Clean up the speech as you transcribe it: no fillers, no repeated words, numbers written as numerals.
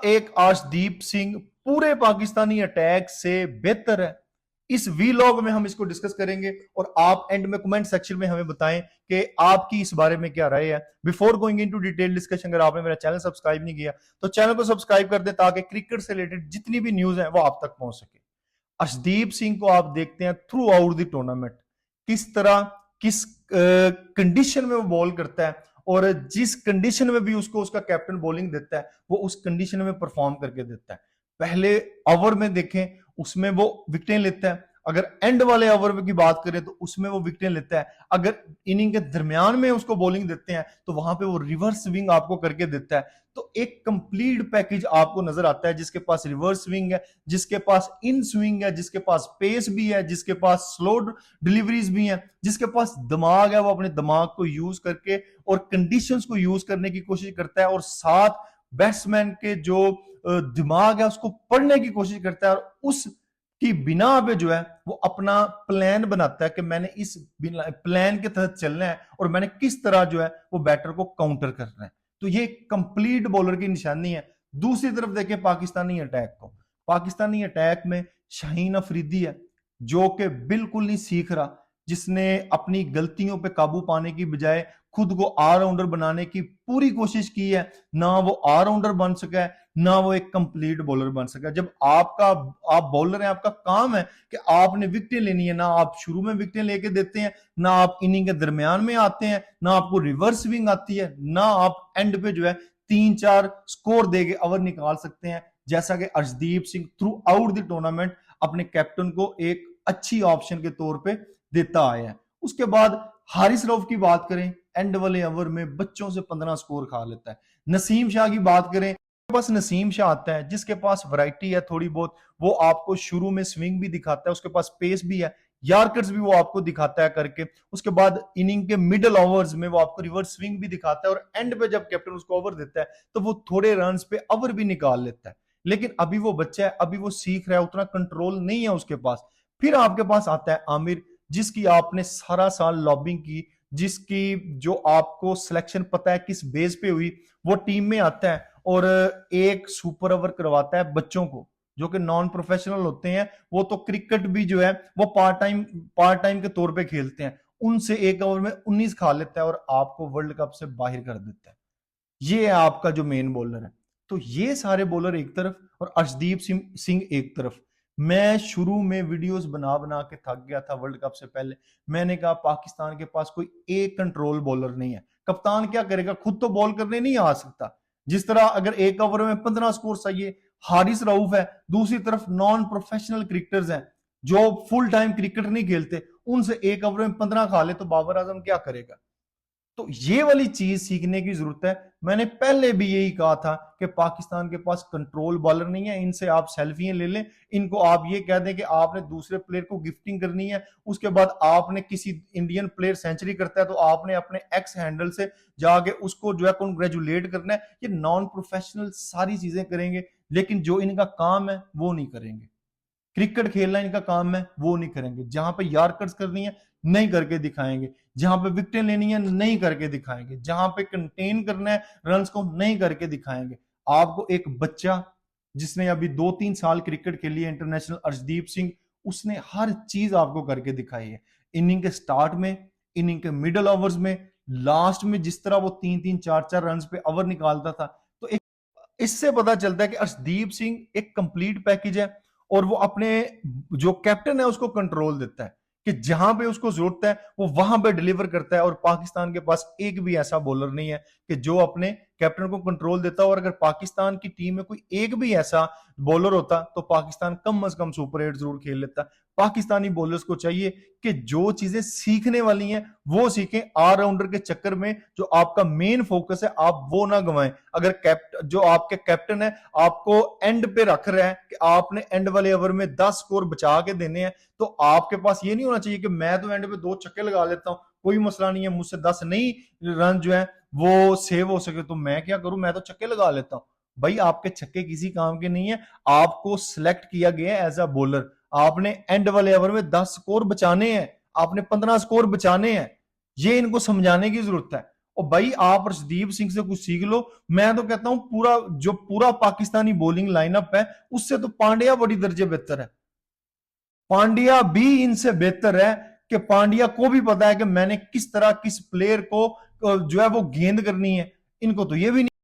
एक अर्शदीप सिंह पूरे पाकिस्तानी अटैक से बेहतर है? इस वीलॉग में हम इसको डिस्कस करेंगे और आप एंड में कमेंट सेक्शन में हमें बताएं कि आपकी इस बारे में क्या राय है। Before going into detail discussion, अगर आपने मेरा चैनल सब्सक्राइब नहीं किया तो चैनल को सब्सक्राइब कर दें ताकि क्रिकेट से रिलेटेड जितनी भी न्यूज है वो आप तक पहुंच सके। अर्शदीप सिंह को आप देखते हैं थ्रू आउट द टूर्नामेंट, किस तरह किस कंडीशन में वो बॉल करता है और जिस कंडीशन में भी उसको उसका कैप्टन बॉलिंग देता है वो उस कंडीशन में परफॉर्म करके देता है। पहले ओवर में देखें उसमें वो विकेटें लेता है, अगर एंड वाले ओवर की बात करें तो उसमें वो विकेटें लेता है, अगर इनिंग के दरमियान में उसको बॉलिंग देते हैं तो वहां पे वो रिवर्स स्विंग आपको करके देता है। तो एक कंप्लीट पैकेज आपको नजर आता है, जिसके पास रिवर्स स्विंग है, जिसके पास इन स्विंग है, जिसके पास पेस भी है, जिसके पास स्लो डिलीवरीज भी हैं, जिसके पास दिमाग है, वो अपने दिमाग को यूज करके और कंडीशंस को यूज करने की कोशिश करता है और साथ बैट्समैन के जो दिमाग है उसको पढ़ने की कोशिश करता है और उस की बिना पे जो है वो अपना प्लान बनाता है कि मैंने इस प्लान के तहत चलना है और मैंने किस तरह जो है वो बैटर को काउंटर करना है। तो ये कंप्लीट बॉलर की निशानी है। दूसरी तरफ देखें पाकिस्तानी अटैक को, पाकिस्तानी अटैक में शाहीन अफरीदी है जो कि बिल्कुल नहीं सीख रहा, जिसने अपनी गलतियों पे काबू पाने की बजाय खुद को ऑलराउंडर बनाने की पूरी कोशिश की है। ना वो ऑलराउंडर बन सका है, ना वो एक कंप्लीट बॉलर बन सका। जब आप बॉलर हैं, आपका काम है कि आपने विकेटें लेनी है, ना आप शुरू में विकेटें लेके देते हैं, ना आप इनिंग के दरमियान में आते हैं, ना आपको रिवर्स स्विंग आती है, ना आप एंड पे जो है 3-4 स्कोर देके ओवर निकाल सकते हैं, जैसा कि Arshdeep Singh through out the tournament अपने कैप्टन को एक अच्छी ऑप्शन के तौर पे देता आया है। उसके बाद हारिस रऊफ की बात करें, एंड वाले ओवर में बच्चों से 15 स्कोर खा लेता है। नसीम शाह की बात करें, पास नसीम शाह आता है जिसके पास वैरायटी है थोड़ी बहुत, वो आपको शुरू में स्विंग भी दिखाता है, उसके पास पेस भी है, यार्कर्स भी वो आपको दिखाता है करके। उसके बाद इनिंग के मिडल ओवर्स में वो आपको रिवर्स स्विंग भी दिखाता है और एंड पे जब कैप्टन उसको ओवर देता है तो वो थोड़े रन्स पे ओवर भी निकाल लेता है। लेकिन अभी वो बच्चा है, अभी वो सीख रहा है, उतना कंट्रोल नहीं है उसके पास। फिर आपके पास आता है आमिर, जिसकी आपने सारा साल लॉबिंग की, जिसकी जो आपको सिलेक्शन पता है किस बेस पे हुई, वो टीम में आता है और एक सुपर ओवर करवाता है बच्चों को जो कि नॉन प्रोफेशनल होते हैं। वो तो क्रिकेट भी जो है वो पार्ट टाइम के तौर पे खेलते हैं, उनसे एक ओवर में 19 खा लेता है और आपको वर्ल्ड कप से बाहर कर देता है। ये है आपका जो मेन बॉलर है। तो ये सारे बॉलर एक तरफ और अर्शदीप सिंह एक तरफ। मैं शुरू में वीडियोस बना बना के थक गया था वर्ल्ड कप से पहले। मैंने कहा पाकिस्तान के पास कोई एक कंट्रोल बॉलर नहीं है, कप्तान क्या करेगा, खुद तो बॉल करने नहीं आ सकता। जिस तरह अगर एक ओवर में 15 स्कोर चाहिए, हारिस रऊफ है, दूसरी तरफ नॉन प्रोफेशनल क्रिकेटर्स हैं जो फुल टाइम क्रिकेट नहीं खेलते, उनसे एक ओवर में 15 खा ले तो बाबर आजम क्या करेगा। तो ये वाली चीज सीखने की जरूरत है। मैंने पहले भी यही कहा था कि पाकिस्तान के पास कंट्रोल बॉलर नहीं है, इनसे आप सेल्फियां ले लें, इनको आप ये कह दें कि आपने दूसरे प्लेयर को गिफ्टिंग करनी है, उसके बाद आपने किसी इंडियन प्लेयर सेंचुरी करता है तो आपने अपने एक्स हैंडल से जाके उसको जो है कॉन्ग्रेचुलेट करना है। ये नॉन प्रोफेशनल सारी चीजें करेंगे, लेकिन जो इनका काम है वो नहीं करेंगे। क्रिकेट खेलना इनका काम है वो नहीं करेंगे, जहां पे यार्कर्स करनी है नहीं करके दिखाएंगे, जहां पे विकेटें लेनी है नहीं करके दिखाएंगे, जहां पे कंटेन करना है रन्स को नहीं करके दिखाएंगे। आपको एक बच्चा जिसने अभी 2-3 साल क्रिकेट खेली है, इंटरनेशनल अर्शदीप सिंह, उसने हर चीज आपको करके दिखाई है। इनिंग के स्टार्ट में, इनिंग के मिडल ओवर्स में, लास्ट में जिस तरह वो 3-3 4-4 रन पे ओवर निकालता था, तो एक इससे पता चलता है कि अर्शदीप सिंह एक कंप्लीट पैकेज है और वो अपने जो कैप्टन है उसको कंट्रोल देता है कि जहां पे उसको जरूरत है वो वहां पे डिलीवर करता है। और पाकिस्तान के पास एक भी ऐसा बॉलर नहीं है कि जो अपने कैप्टन को कंट्रोल देता हो। और अगर पाकिस्तान की टीम में कोई एक भी ऐसा बॉलर होता तो पाकिस्तान कम से कम सुपर 8 जरूर खेल लेता। पाकिस्तानी बॉलर्स को चाहिए कि जो चीजें सीखने वाली हैं वो सीखें, ऑलराउंडर के चक्कर में जो आपका मेन फोकस है आप वो ना गंवाएं। अगर जो आपके कैप्टन है आपको एंड पे रख रहा है कि आपने एंड वाले ओवर में 10 स्कोर बचा के देने हैं, तो आपके पास ये नहीं होना चाहिए कि मैं तो एंड पे 2 छक्के लगा लेता हूं, कोई मसला नहीं है, मुझसे 10 नहीं रन जो है वो सेव हो सके तो मैं क्या करूं, मैं तो छक्के लगा लेता हूं। भाई आपके छक्के किसी काम के नहीं है, आपको सिलेक्ट किया गया है एज अ बॉलर, आपने एंड वाले ओवर में 10 स्कोर बचाने हैं, आपने 15 स्कोर बचाने हैं। ये इनको समझाने की जरूरत है। और भाई आप अर्शदीप सिंह से कुछ सीख लो। मैं तो कहता हूं पूरा पाकिस्तानी बॉलिंग लाइनअप है उससे तो पांड्या बड़ी दर्जे बेहतर है। पांड्या भी इनसे बेहतर है कि पांड्या को भी पता है कि मैंने किस तरह किस प्लेयर को जो है वो गेंद करनी है। इनको तो ये भी नहीं